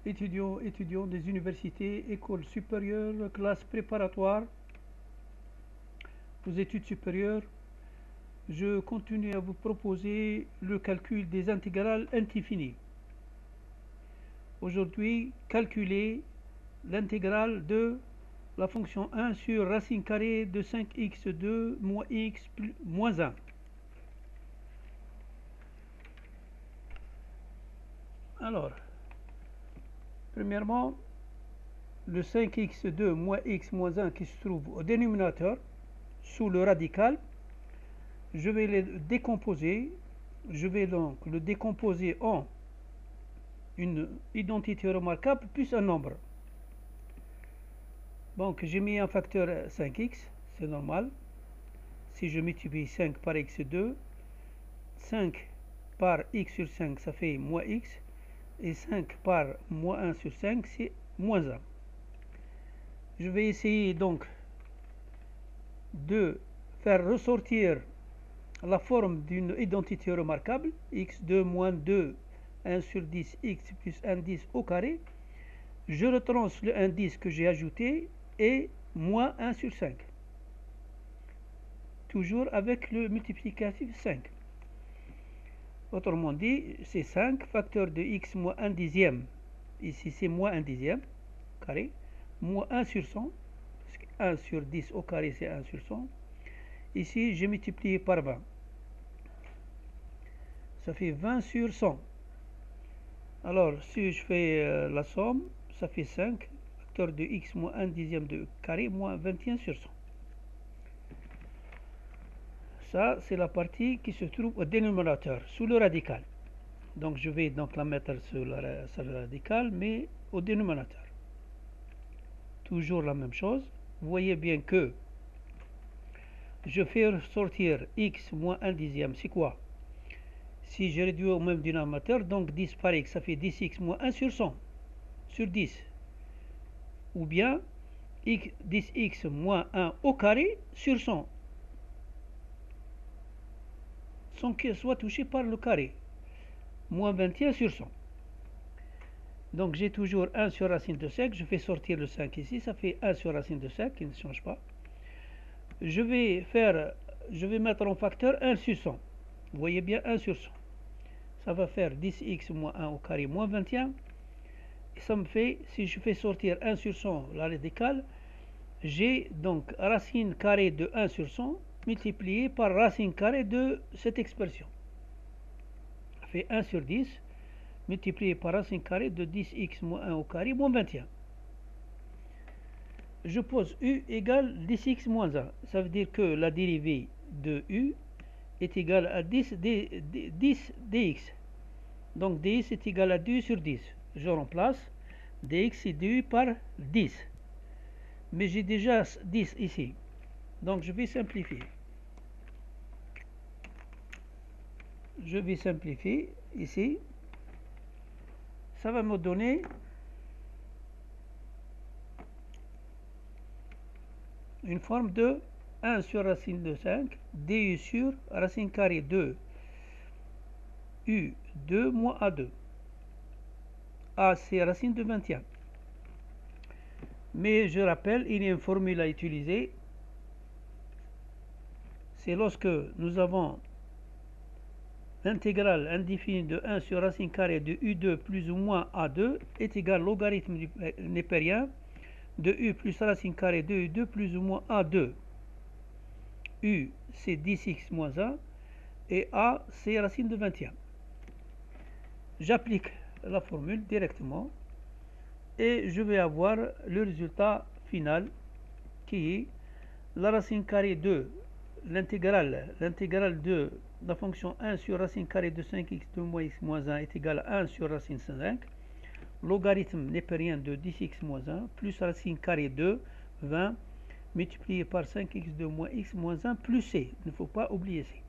étudiants des universités, écoles supérieures, classes préparatoires aux études supérieures, je continue à vous proposer le calcul des intégrales infinies. Aujourd'hui, calculer l'intégrale de la fonction 1 sur racine carrée de 5x2 moins x plus moins 1. Alors, premièrement, le 5x2 moins x moins 1 qui se trouve au dénominateur, sous le radical, je vais le décomposer. Je vais donc le décomposer en une identité remarquable plus un nombre. Donc j'ai mis un facteur 5x, c'est normal. Si je multiplie 5 par x2, 5 par x sur 5, ça fait moins x. Et 5 par moins 1 sur 5, c'est moins 1. Je vais essayer donc de faire ressortir la forme d'une identité remarquable, x2 moins 2, 1 sur 10, x plus 1 10 au carré. Je retranche le 1 10 que j'ai ajouté et moins 1 sur 5. Toujours avec le multiplicatif 5. Autrement dit, c'est 5 facteur de x moins 1 dixième. Ici, c'est moins 1 dixième carré, moins 1 sur 100. 1 sur 10 au carré, c'est 1 sur 100. Ici, j'ai multiplié par 20. Ça fait 20 sur 100. Alors, si je fais la somme, ça fait 5 facteur de x moins 1 dixième de carré moins 21 sur 100. Ça, c'est la partie qui se trouve au dénominateur, sous le radical. Donc, je vais donc la mettre sur le radical, mais au dénominateur. Toujours la même chose. Vous voyez bien que je fais sortir x moins 1 dixième, c'est quoi? Si je réduis au même dénominateur, donc 10 par x, ça fait 10x moins 1 sur 100, sur 10. Ou bien 10x moins 1 au carré sur 100, sans qu'il soit touché par le carré, moins 21 sur 100. Donc j'ai toujours 1 sur racine de 5, je fais sortir le 5 ici, ça fait 1 sur racine de 5 qui ne change pas. Je vais mettre en facteur 1 sur 100. Vous voyez bien 1 sur 100. Ça va faire 10x moins 1 au carré moins 21. Et ça me fait, si je fais sortir 1 sur 100, la radicale, j'ai donc racine carrée de 1 sur 100 multiplié par racine carrée de cette expression. Ça fait 1 sur 10 multiplié par racine carrée de 10x moins 1 au carré moins 21. Je pose u égale 10x moins 1. Ça veut dire que la dérivée de u est égale à 10 dx. Donc dx est égal à 2 sur 10. Je remplace dx est dû par 10. Mais j'ai déjà 10 ici. Donc je vais simplifier. Je vais simplifier ici. Ça va me donner une forme de 1 sur racine de 5 du sur racine carrée de u2 moins a2. A, c'est racine de 21. Mais je rappelle, il y a une formule à utiliser. C'est lorsque nous avons l'intégrale indéfinie de 1 sur racine carrée de u2 plus ou moins a2 est égal au logarithme népérien de u plus racine carrée de u2 plus ou moins a2. U, c'est 10x moins 1 et a, c'est racine de 21. J'applique la formule directement et je vais avoir le résultat final qui est la racine carrée de l'intégrale de la fonction 1 sur racine carrée de 5x de moins x moins 1 est égal à 1 sur racine 5, logarithme népérien de 10x moins 1 plus racine carrée de 20 multiplié par 5x de moins x moins 1 plus c. Il ne faut pas oublier c.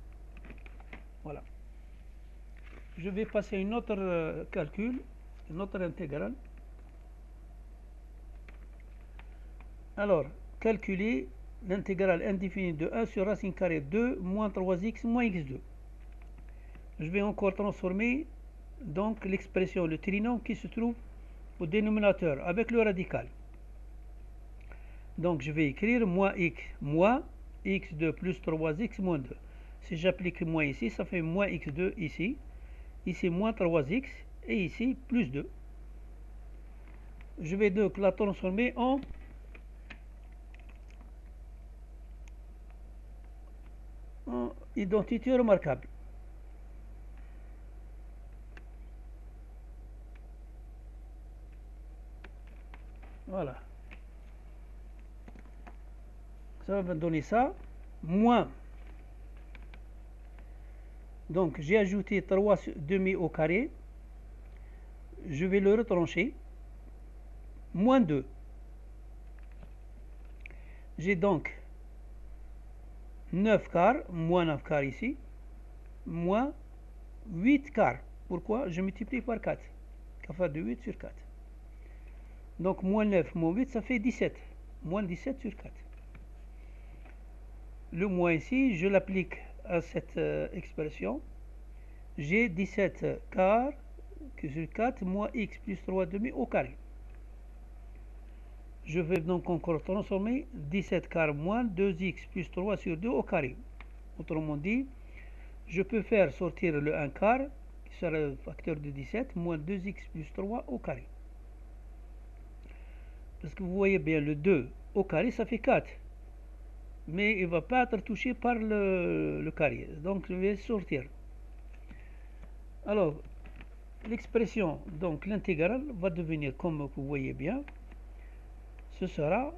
Voilà. Je vais passer à une autre calcul, une autre intégrale. Alors, calculer l'intégrale indéfinie de 1 sur racine carrée 2 moins 3x moins x2. Je vais encore transformer donc l'expression, le trinôme qui se trouve au dénominateur avec le radical. Donc je vais écrire moins x2 plus 3x moins 2. Si j'applique moins ici, ça fait moins x2 ici. Ici moins 3x et ici plus 2. Je vais donc la transformer en identité remarquable. Voilà. Ça va me donner ça. Moins. Donc j'ai ajouté 3 demi au carré. Je vais le retrancher. Moins 2. J'ai donc 9 quarts, moins 9 quarts ici, moins 8 quarts. Pourquoi? Je multiplie par 4. Ça fait de 8 sur 4. Donc moins 9, moins 8, ça fait 17. Moins 17 sur 4. Le moins ici, je l'applique à cette expression. J'ai 17 quarts sur 4 moins x plus 3 demi au carré. Je vais donc encore transformer 17 quarts moins 2x plus 3 sur 2 au carré. Autrement dit, je peux faire sortir le 1 quart, qui sera le facteur de 17, moins 2x plus 3 au carré. Parce que vous voyez bien, le 2 au carré, ça fait 4. Mais il ne va pas être touché par le carré. Donc je vais sortir. Alors, l'expression, donc l'intégrale, va devenir, comme vous voyez bien, ce sera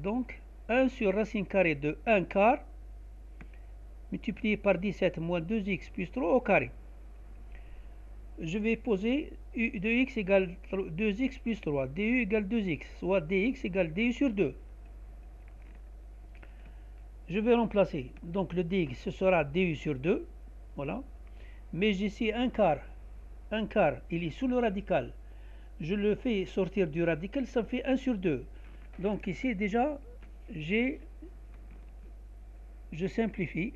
donc 1 sur racine carrée de 1 quart multiplié par 17 moins 2x plus 3 au carré. Je vais poser u de x égale 2x plus 3, du égale 2x, soit dx égale du sur 2. Je vais remplacer, donc le dx ce sera du sur 2, voilà. Mais j'ai ici un quart, il est sous le radical. Je le fais sortir du radical, ça fait 1 sur 2. Donc ici déjà, je simplifie.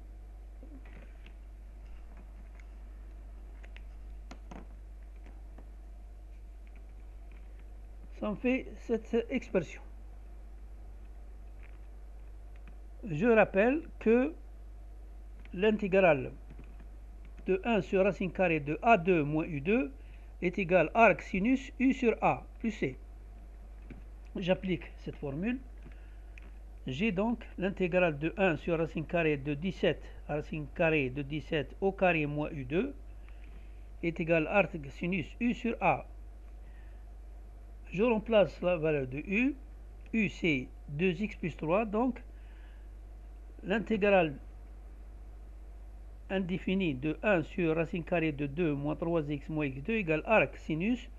Ça me fait cette expression. Je rappelle que l'intégrale de 1 sur racine carrée de A2 moins U2 est égal à arc sinus U sur A plus C. J'applique cette formule. J'ai donc l'intégrale de 1 sur racine carrée de 17 à racine carrée de 17 au carré moins U2 est égal à arc sinus U sur A. Je remplace la valeur de U. U c'est 2x plus 3, donc l'intégrale indéfinie de 1 sur racine carrée de 2 moins 3x moins x2 égale arc sinus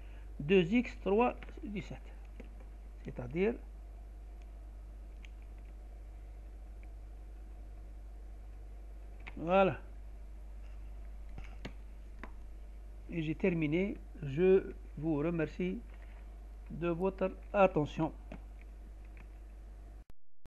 2x 3 17. C'est-à-dire voilà. Et j'ai terminé. Je vous remercie de votre attention.